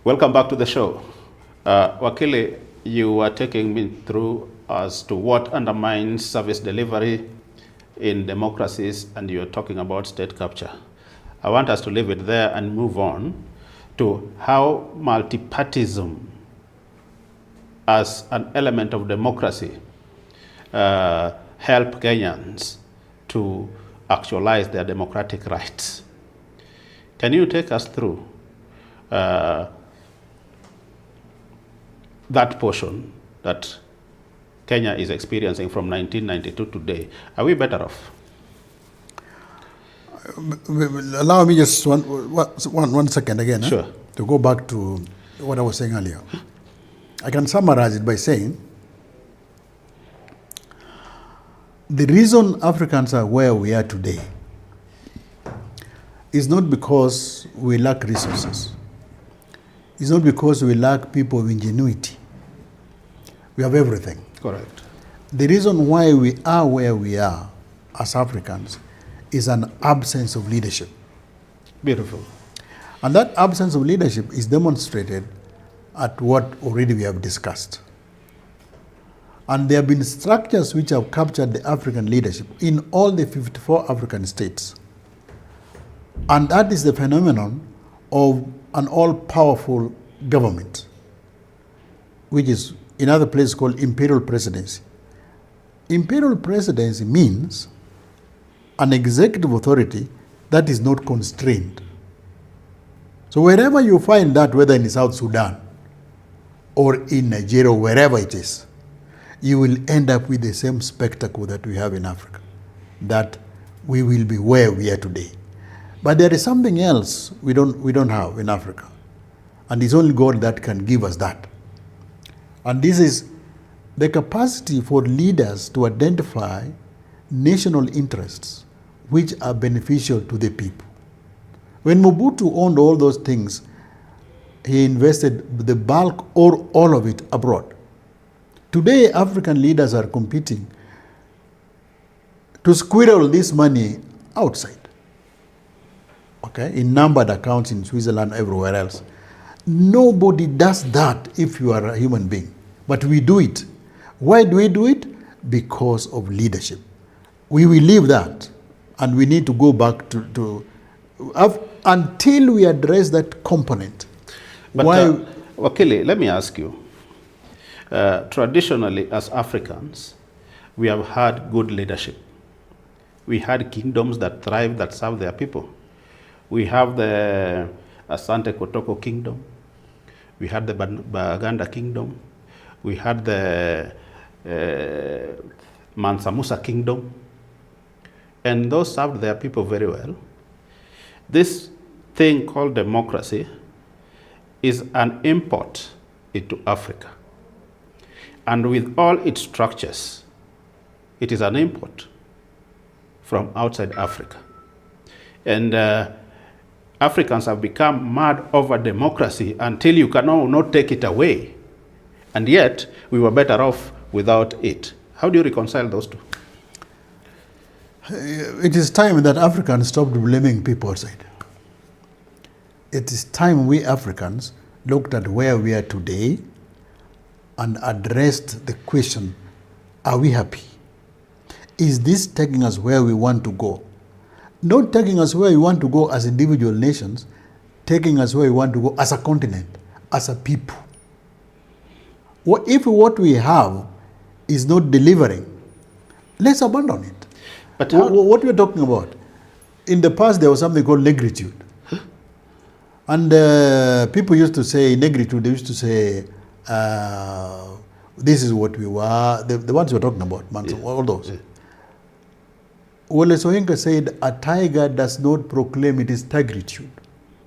Welcome back to the show. Wakili, you are taking me through as to what undermines service delivery in democracies, and you're talking about state capture. I want us to leave it there and move on to how multipartism as an element of democracy help Kenyans to actualize their democratic rights. Can you take us through that portion that Kenya is experiencing from 1992 today? Are we better off? Allow me just one second again. Sure. To go back to what I was saying earlier. I can summarize it by saying the reason Africans are where we are today is not because we lack resources. It's not because we lack people of ingenuity. We have everything. Correct. The reason why we are where we are as Africans is an absence of leadership. Beautiful. And that absence of leadership is demonstrated at what already we have discussed. And there have been structures which have captured the African leadership in all the 54 African states. And that is the phenomenon of an all-powerful government, which is in other places called imperial presidency. Imperial presidency means an executive authority that is not constrained. So wherever you find that, whether in South Sudan or in Nigeria, wherever it is, you will end up with the same spectacle that we have in Africa, that we will be where we are today. But there is something else we don't have in Africa, and it's only God that can give us that. And this is the capacity for leaders to identify national interests which are beneficial to the people. When Mobutu owned all those things, he invested the bulk or all of it abroad. Today, African leaders are competing to squirrel this money outside, okay, in numbered accounts in Switzerland, everywhere else. Nobody does that if you are a human being, but we do it. Why do we do it? Because of leadership. We will leave that, and we need to go back to until we address that component. But Wakili, let me ask you. Traditionally, as Africans, we have had good leadership. We had kingdoms that thrive, that serve their people. We have the Asante Kotoko kingdom. We had the Baganda kingdom. We had the Mansa Musa kingdom. And those served their people very well. This thing called democracy is an import into Africa. And with all its structures, it is an import from outside Africa. And Africans have become mad over democracy until you can not take it away. And yet, we were better off without it. How do you reconcile those two? It is time that Africans stopped blaming people outside. It is time we Africans looked at where we are today and addressed the question, are we happy? Is this taking us where we want to go? Not taking us where we want to go as individual nations, taking us where we want to go as a continent, as a people. If what we have is not delivering, let's abandon it. But what we're talking about, in the past there was something called negritude. And people used to say, negritude, they used to say, this is what we were, the ones we're talking about, all those. Yeah. Wole Soyinka said, a tiger does not proclaim its tigritude,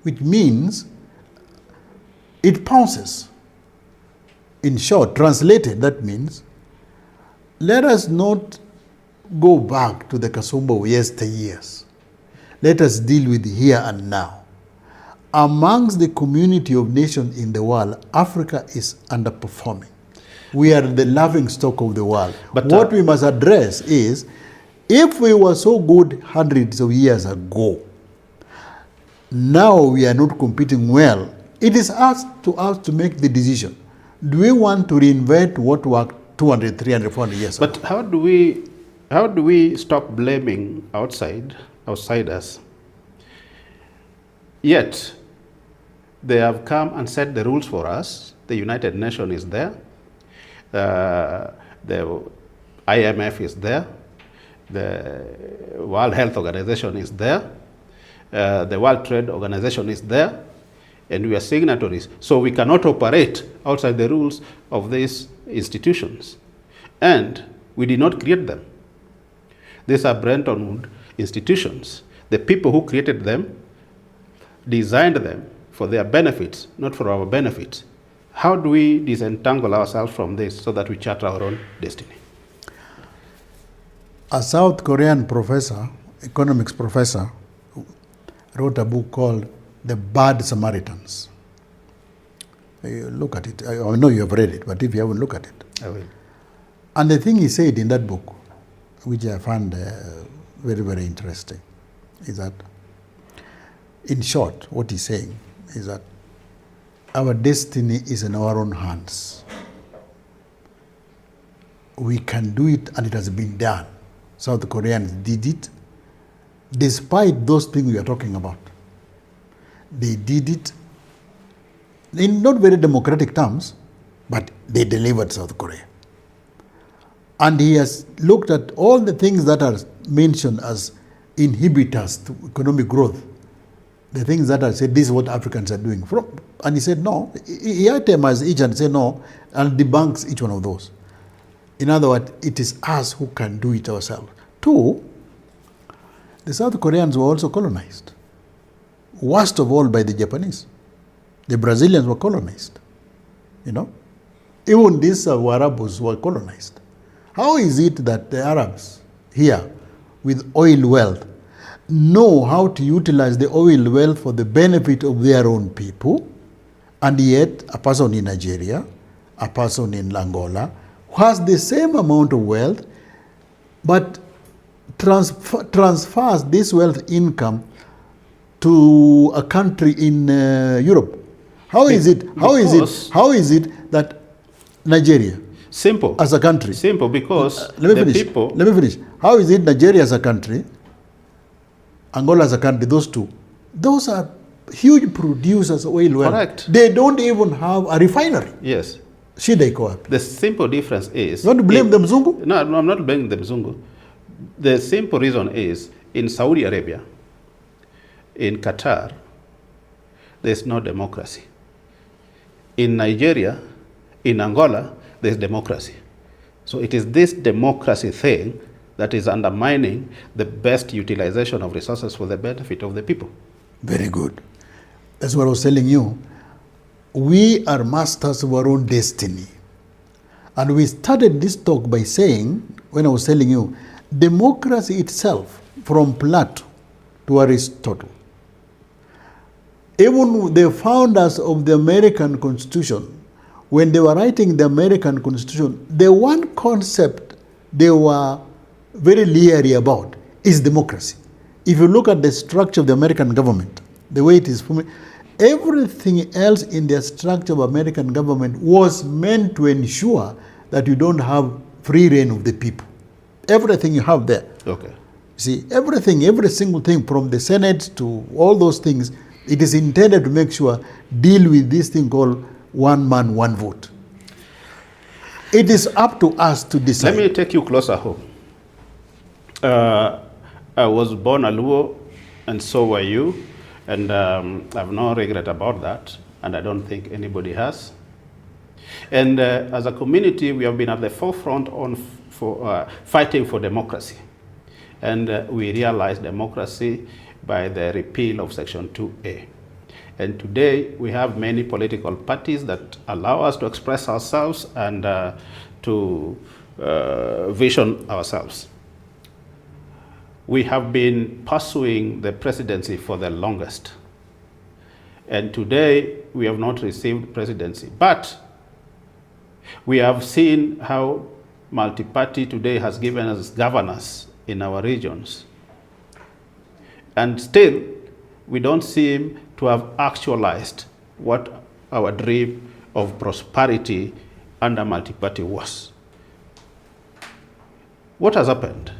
which means it pounces. In short, translated, that means, let us not go back to the Kasumba of yesteryears. Let us deal with here and now. Amongst the community of nations in the world, Africa is underperforming. We are the laughing stock of the world. But what we must address is, if we were so good hundreds of years ago, now we are not competing well It is up to us to make the decision. Do we want to reinvent what worked 200, 300, 400 years ago? But how do we stop blaming outsiders? Yet, they have come and set the rules for us. The United Nations is there. The IMF is there. The World Health Organization is there. The World Trade Organization is there. And we are signatories. So we cannot operate outside the rules of these institutions. And we did not create them. These are Bretton Woods institutions. The people who created them designed them for their benefits, not for our benefits. How do we disentangle ourselves from this so that we chart our own destiny? A South Korean professor, economics professor, wrote a book called The Bad Samaritans. You look at it. I know you have read it, but if you haven't, look at it. I will. And the thing he said in that book, which I found very, very interesting, is that, in short, what he's saying is that our destiny is in our own hands. We can do it, and it has been done. South Koreans did it, despite those things we are talking about. They did it in not very democratic terms, but they delivered South Korea. And he has looked at all the things that are mentioned as inhibitors to economic growth, the things that are said, this is what Africans are doing. And he said, no. He itemized each and said, no, and debunks each one of those. In other words, it is us who can do it ourselves. Two, the South Koreans were also colonized. Worst of all by the Japanese. The Brazilians were colonized. You know? Even these Arabs were colonized. How is it that the Arabs here with oil wealth know how to utilize the oil wealth for the benefit of their own people, and yet a person in Nigeria, a person in Angola, who has the same amount of wealth, but transfers this wealth income to a country in Europe? How is it that Nigeria, simple as a country, simple because let me finish. How is it Nigeria as a country, Angola as a country, those are huge producers of oil wealth. Correct. They don't even have a refinery. Yes. The simple difference is... You want to blame the Mzungu? No, I'm not blaming the Mzungu. The simple reason is, in Saudi Arabia, in Qatar, there's no democracy. In Nigeria, in Angola, there's democracy. So it is this democracy thing that is undermining the best utilization of resources for the benefit of the people. Very good. That's what I was telling you. We are masters of our own destiny. And we started this talk by saying, when I was telling you, democracy itself, from Plato to Aristotle, even the founders of the American Constitution, when they were writing the American Constitution, the one concept they were very leery about is democracy. If you look at the structure of the American government, the way it is formed, everything else in the structure of American government was meant to ensure that you don't have free reign of the people. Everything you have there. Okay. See, everything, every single thing from the Senate to all those things, it is intended to make sure, deal with this thing called one man, one vote. It is up to us to decide. Let me take you closer home. I was born a Luo, and so were you, and I have no regret about that, and I don't think anybody has. And as a community, we have been at the forefront for fighting for democracy. And we realized democracy by the repeal of Section 2A. And today, we have many political parties that allow us to express ourselves and to vision ourselves. We have been pursuing the presidency for the longest. And today, we have not received presidency. But we have seen how multi-party today has given us governors in our regions. And still, we don't seem to have actualized what our dream of prosperity under multi-party was. What has happened?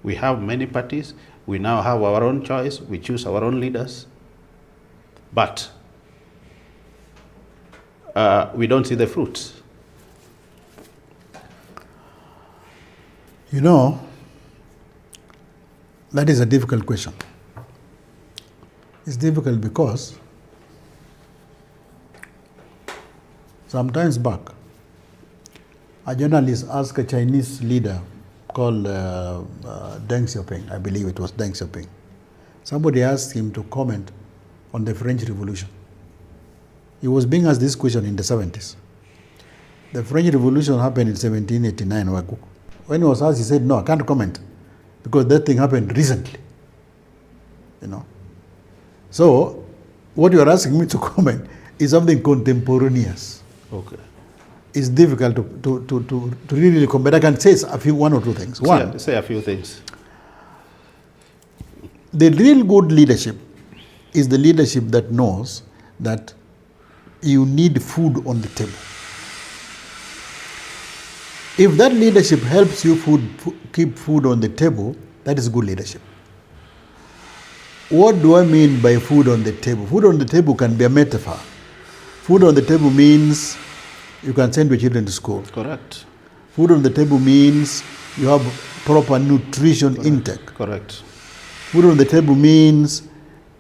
We have many parties. We now have our own choice. We choose our own leaders. But we don't see the fruits. You know, that is a difficult question. It's difficult because sometimes back, a journalist asked a Chinese leader called Deng Xiaoping, I believe it was Deng Xiaoping. Somebody asked him to comment on the French Revolution. He was being asked this question in the 70s. The French Revolution happened in 1789. When he was asked, he said, no, I can't comment because that thing happened recently. You know. So, what you are asking me to comment is something contemporaneous. Okay. It's difficult to really comment. I can say one or two things. One, say a few things. The real good leadership is the leadership that knows that you need food on the table. If that leadership helps you keep food on the table, that is good leadership. What do I mean by food on the table? Food on the table can be a metaphor. Food on the table means you can send your children to school. Correct. Food on the table means you have proper nutrition intake. Correct. Food on the table means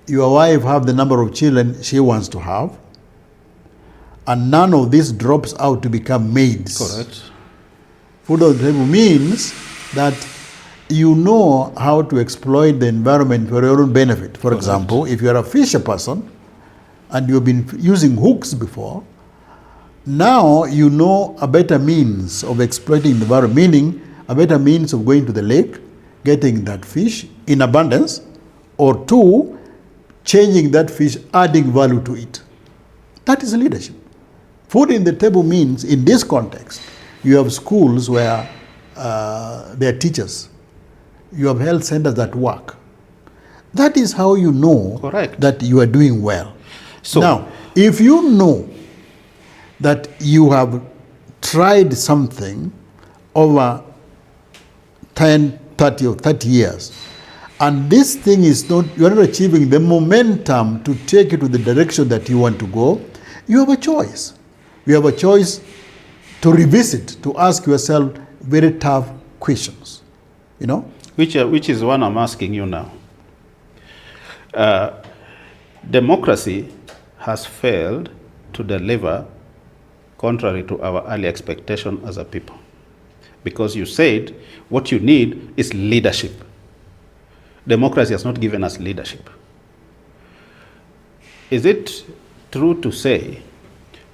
your wife have the number of children she wants to have, and none of this drops out to become maids. Correct. Food on the table means that you know how to exploit the environment for your own benefit. For example, if you are a fisher person and you've been using hooks before, now you know a better means of exploiting the environment, meaning a better means of going to the lake, getting that fish in abundance, or two, changing that fish, adding value to it. That is leadership. Food in the table means, in this context, you have schools where there are teachers. You have health centers that work. That is how you know that you are doing well. So now, if you know that you have tried something over 10, 30 or 30 years, and this thing is not, you are not achieving the momentum to take it to the direction that you want to go, you have a choice. You have a choice to revisit, to ask yourself very tough questions, you know? Which is one I'm asking you now. Democracy has failed to deliver contrary to our early expectation as a people. Because you said what you need is leadership. Democracy has not given us leadership. Is it true to say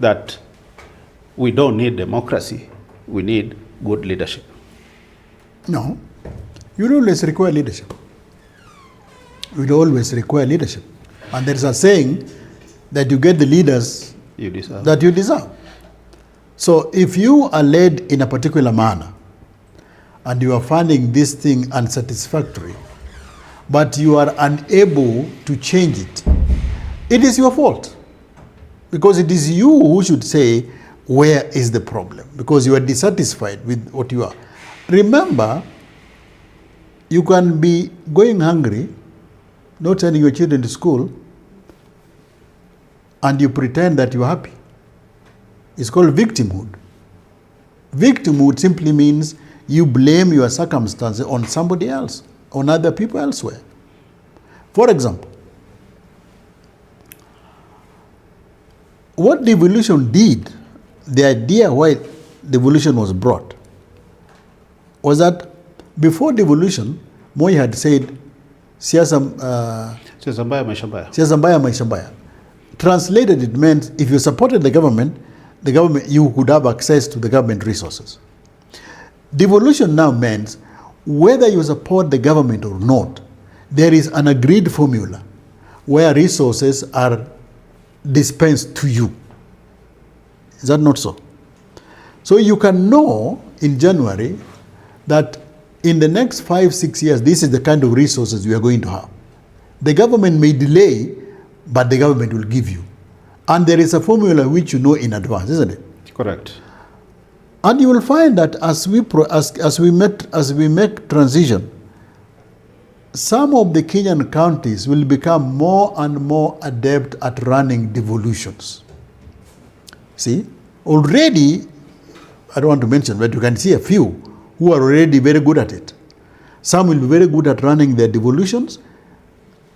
that we don't need democracy, we need good leadership? No. You will always require leadership. You will always require leadership. And there is a saying that you get the leaders that you deserve. So if you are led in a particular manner and you are finding this thing unsatisfactory, but you are unable to change it, it is your fault. Because it is you who should say, where is the problem? Because you are dissatisfied with what you are. Remember, you can be going hungry, not sending your children to school, and you pretend that you are happy. It's called victimhood. Victimhood simply means you blame your circumstances on somebody else, on other people elsewhere. For example, what devolution did, the idea why devolution was brought, was that before devolution, Moi had said, siasa mbaya maisha mbaya. Siasa mbaya maisha mbaya. Translated, it meant if you supported the government, you could have access to the government resources. Devolution now means whether you support the government or not, there is an agreed formula where resources are dispensed to you. Is that not so? So you can know in January that in the next 5-6 years, this is the kind of resources we are going to have. The government may delay, but the government will give you. And there is a formula which you know in advance, isn't it? Correct. And you will find that as we make transition, some of the Kenyan counties will become more and more adept at running devolutions. See, already, I don't want to mention, but you can see a few who are already very good at it. Some will be very good at running their devolutions,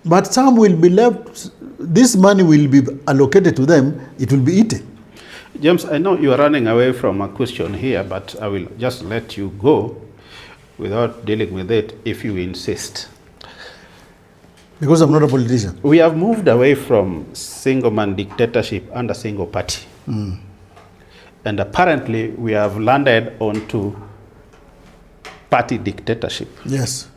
but some will be left, this money will be allocated to them, it will be eaten. James, I know you are running away from a question here, but I will just let you go without dealing with it if you insist. Because I'm not a politician. We have moved away from single-man dictatorship under single party. And apparently we have landed onto party dictatorship. Yes.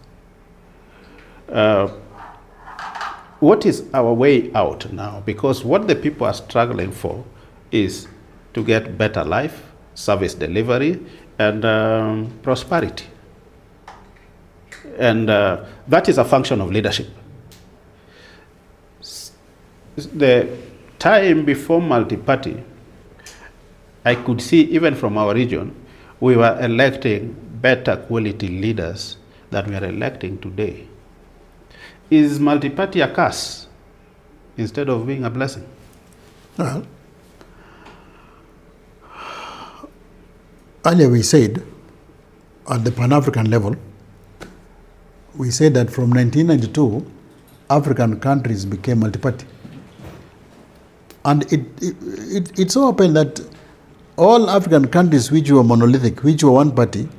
What is our way out now? Because what the people are struggling for is to get better life, service delivery, and prosperity. And that is a function of leadership. The time before multi-party, I could see even from our region, we were electing better quality leaders than we are electing today. Is multi-party a curse instead of being a blessing? Well, earlier we said, at the Pan-African level, we said that from 1992, African countries became multi-party. And it so happened that all African countries which were monolithic, which were one party,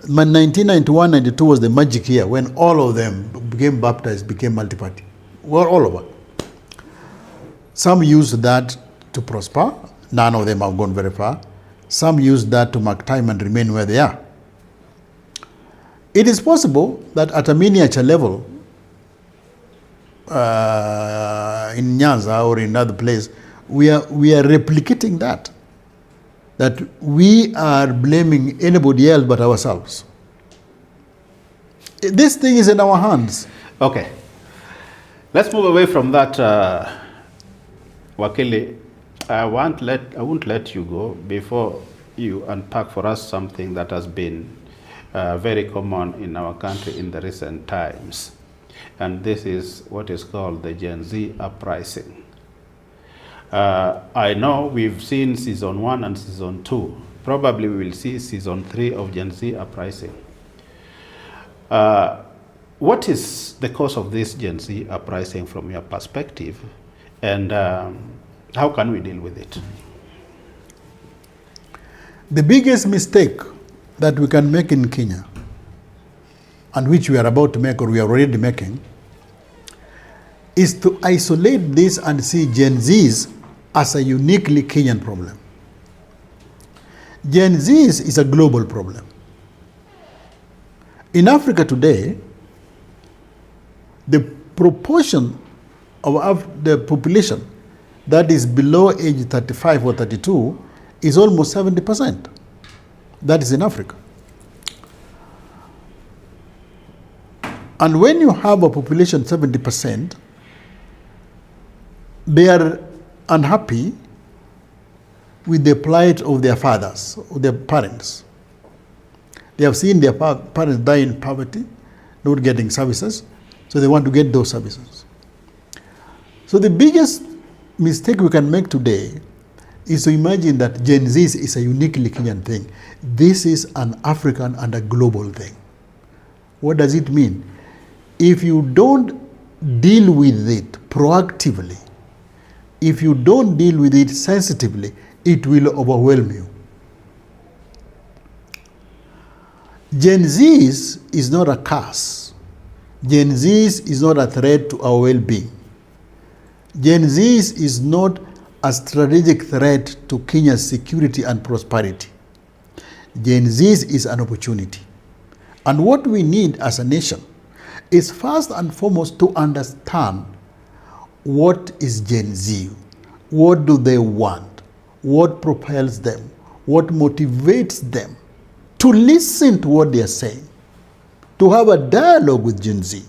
1991-92 was the magic year when all of them became baptized, became multi-party. Well, all over. Some used that to prosper. None of them have gone very far. Some used that to mark time and remain where they are. It is possible that at a miniature level, in Nyanza or in another place, we are replicating that we are blaming anybody else but ourselves. This thing is in our hands. Okay. Let's move away from that, Wakili. I won't let you go before you unpack for us something that has been very common in our country in the recent times. And this is what is called the Gen Z uprising. I know we've seen season 1 and season 2. Probably we will see season 3 of Gen Z uprising. What is the cause of this Gen Z uprising from your perspective? And how can we deal with it? The biggest mistake that we can make in Kenya, and which we are about to make or we are already making, is to isolate this and see Gen Zs as a uniquely Kenyan problem. Gen Zs is a global problem. In Africa today, the proportion of the population that is below age 35 or 32 is almost 70%. That is in Africa. And when you have a population 70%, they are unhappy with the plight of their fathers, or their parents. They have seen their parents die in poverty, not getting services, so they want to get those services. So the biggest mistake we can make today is to imagine that Gen Z is a uniquely Kenyan thing. This is an African and a global thing. What does it mean? If you don't deal with it proactively, if you don't deal with it sensitively, it will overwhelm you. Gen Z is not a curse. Gen Z is not a threat to our well-being. Gen Z is not a strategic threat to Kenya's security and prosperity. Gen Z is an opportunity. And what we need as a nation is first and foremost to understand what is Gen Z, what do they want, what propels them, what motivates them, to listen to what they are saying, to have a dialogue with Gen Z.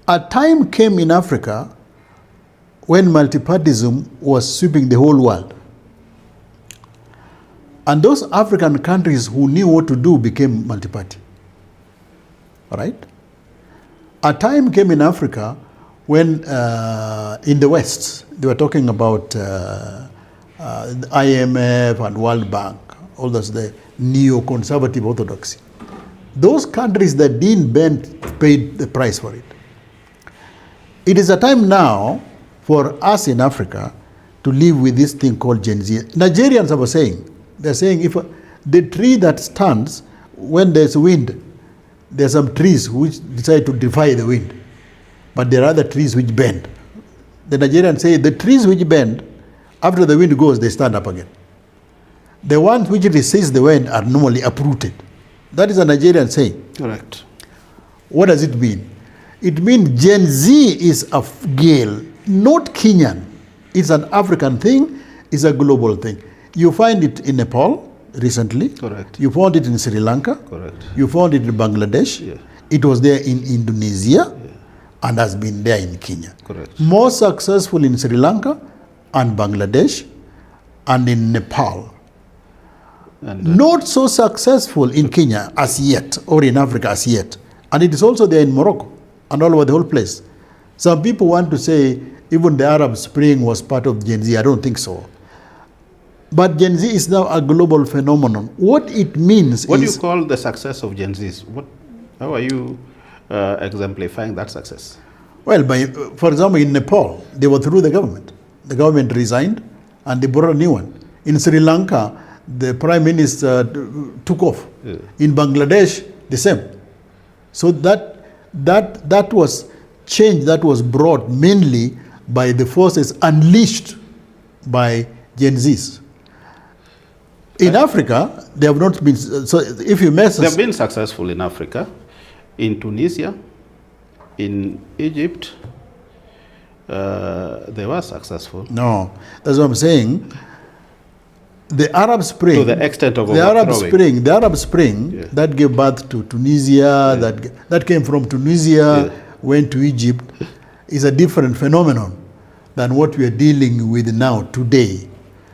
A time came in Africa when multipartyism was sweeping the whole world. And those African countries who knew what to do became multi-party. All right? A time came in Africa when in the West, they were talking about the IMF and World Bank, all those, the neo-conservative orthodoxy. Those countries that didn't bend paid the price for it. It is a time now for us in Africa to live with this thing called Gen Z. Nigerians are saying, they're saying if the tree that stands when there's wind, there are some trees which decide to defy the wind, but there are other trees which bend. The Nigerians say the trees which bend, after the wind goes, they stand up again. The ones which resist the wind are normally uprooted. That is a Nigerian saying. Correct. What does it mean? It means Gen Z is a Gale, not Kenyan. It's an African thing, it's a global thing. You find it in Nepal recently. Correct. You found it in Sri Lanka. Correct. You found it in Bangladesh. Yeah. It was there in Indonesia, and has been there in Kenya. Correct. More successful in Sri Lanka and Bangladesh and in Nepal. And, Not so successful in Kenya as yet, or in Africa as yet. And it is also there in Morocco and all over the whole place. Some people want to say even the Arab Spring was part of Gen Z. I don't think so. But Gen Z is now a global phenomenon. What it means what is... do you call the success of Gen Zs? How are you exemplifying that success? Well, for example, in Nepal, they were through the government. The government resigned and they brought a new one. In Sri Lanka, the prime minister took off. Yeah. In Bangladesh, the same. So that was change that was brought mainly by the forces unleashed by Gen Zs. In Africa, they have not been, so if you mess... They have been successful in Africa, in Tunisia, in Egypt, they were successful. No, that's what I'm saying. The Arab Spring... To the extent of the Arab overthrowing. Spring Yeah. that gave birth to Tunisia, that came from Tunisia, went to Egypt, is a different phenomenon than what we are dealing with now, today.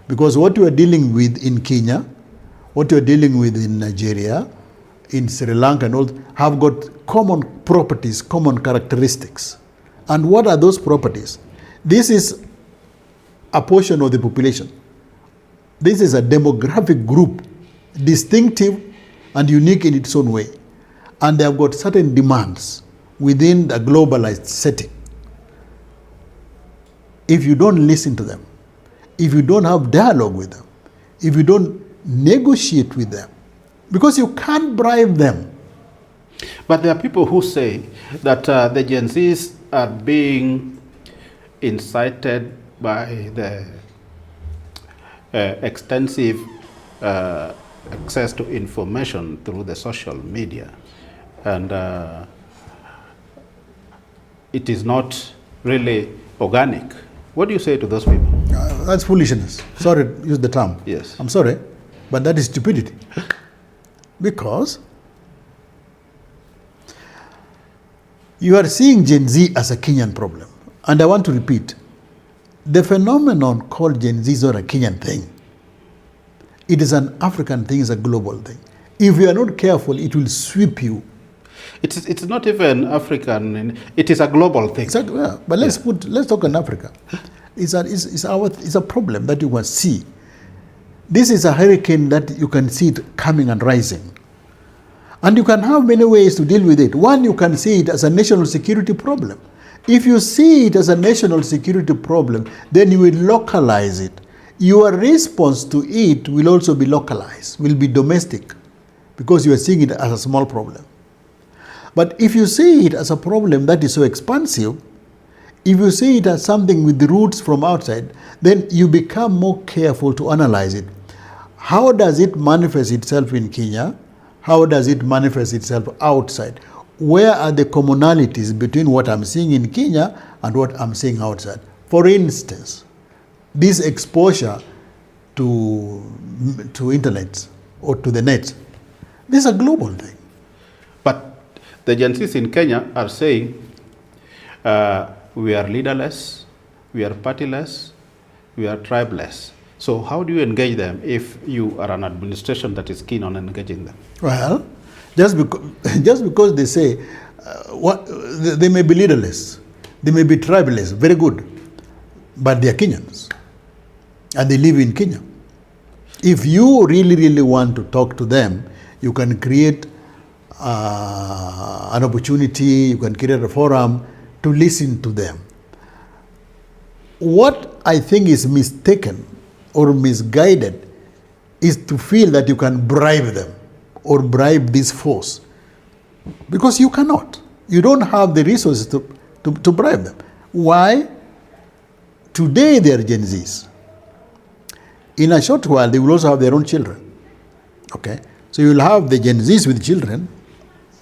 Because what we are dealing with in Kenya, what we are dealing with in Nigeria, in Sri Lanka and all, have got common properties, common characteristics. And what are those properties? This is a portion of the population. This is a demographic group, distinctive and unique in its own way. And they have got certain demands within the globalized setting. If you don't listen to them, if you don't have dialogue with them, if you don't negotiate with them, because you can't bribe them. But there are people who say that the Gen Zs are being incited by the extensive access to information through the social media. And it is not really organic. What do you say to those people? That's foolishness. Sorry to use the term. Yes. I'm sorry, but that is stupidity. Because you are seeing Gen Z as a Kenyan problem. And I want to repeat, the phenomenon called Gen Z is not a Kenyan thing. It is an African thing, it's a global thing. If you are not careful, it will sweep you. It's not even African, it is a global thing. Exactly, yeah. But let's talk on Africa. It's a problem that you can see. This is a hurricane that you can see it coming and rising. And you can have many ways to deal with it. One, you can see it as a national security problem. If you see it as a national security problem, then you will localize it. Your response to it will also be localized, will be domestic, because you are seeing it as a small problem. But if you see it as a problem that is so expansive, if you see it as something with the roots from outside, then you become more careful to analyze it. How does it manifest itself in Kenya? How does it manifest itself outside? Where are the commonalities between what I'm seeing in Kenya and what I'm seeing outside? For instance, this exposure to internet or to the net, this is a global thing. But the Gen Zs in Kenya are saying we are leaderless, we are partyless, we are tribeless. So how do you engage them if you are an administration that is keen on engaging them? Well, just because they say they may be leaderless, they may be tribeless, very good, but they are Kenyans and they live in Kenya. If you really want to talk to them, you can create an opportunity, you can create a forum to listen to them. What I think is mistaken or misguided is to feel that you can bribe them or bribe this force, because you cannot. You don't have the resources to bribe them. Why? Today they are Gen Zs. In a short while, they will also have their own children. Okay? So you will have the Gen Zs with children,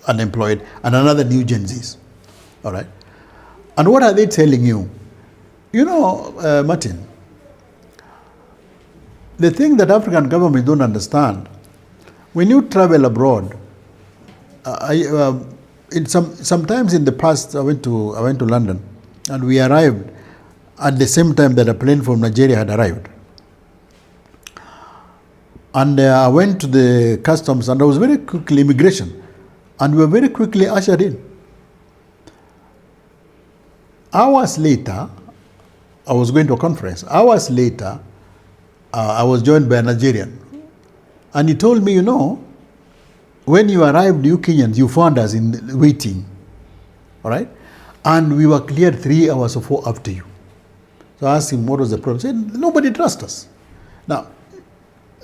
unemployed, and another new Gen Zs. All right? And what are they telling you? You know, Martin, the thing that African governments don't understand, when you travel abroad, sometimes in the past, I went to London, and we arrived at the same time that a plane from Nigeria had arrived. And I went to the customs, and I was very quickly immigration, and we were very quickly ushered in. Hours later, I was going to a conference. Hours later, I was joined by a Nigerian, and he told me, you know, when you arrived, you Kenyans, you found us in waiting, all right? And we were cleared 3 hours or 4 after you. So I asked him, what was the problem? He said, nobody trusts us. Now,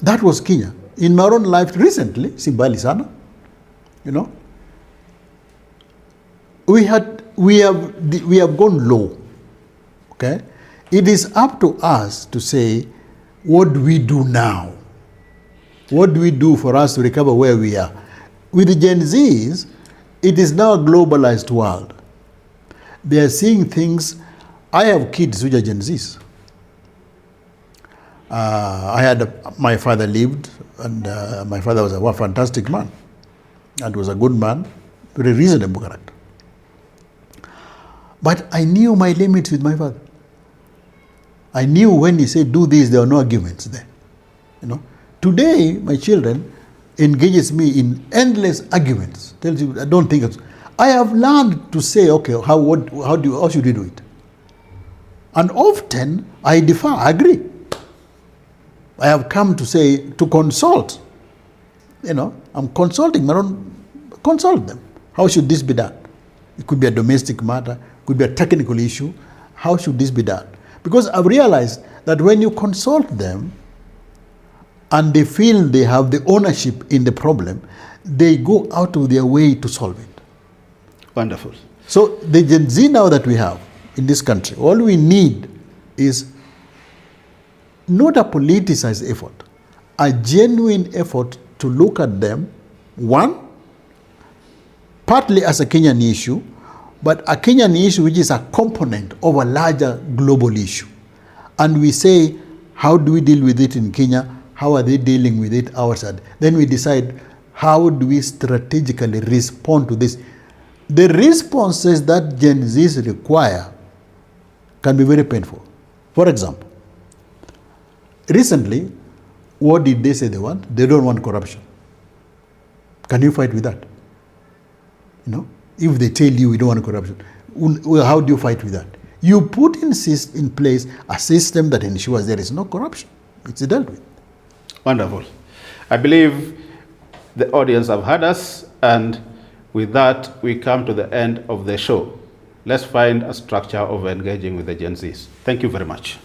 that was Kenya. In my own life recently, Simbali sana, you know, we have gone low, okay? It is up to us to say, what do we do now? What do we do for us to recover where we are? With the Gen Zs, it is now a globalized world. They are seeing things. I have kids which are Gen Zs. My father lived, and my father was a fantastic man, and was a good man, very reasonable character. But I knew my limits with my father. I knew when he said do this, there were no arguments there. You know, today my children engages me in endless arguments. Tells you, I don't think I have learned to say, okay, how should we do it? And often I differ, I agree. I have come to say, to consult. You know, I'm consulting my own, consult them. How should this be done? It could be a domestic matter, could be a technical issue. How should this be done? Because I've realized that when you consult them and they feel they have the ownership in the problem, they go out of their way to solve it. Wonderful. So the Gen Z now that we have in this country, all we need is not a politicized effort, a genuine effort to look at them, one, partly as a Kenyan issue, but a Kenyan issue which is a component of a larger global issue. And we say, how do we deal with it in Kenya? How are they dealing with it outside? Then we decide, how do we strategically respond to this? The responses that Gen Zs require can be very painful. For example, recently, what did they say they want? They don't want corruption. Can you fight with that? You know, if they tell you we don't want corruption, how do you fight with that? You put in place a system that ensures there is no corruption. It's dealt with. Wonderful. I believe the audience have heard us, and with that, we come to the end of the show. Let's find a structure of engaging with the Gen Zs. Thank you very much.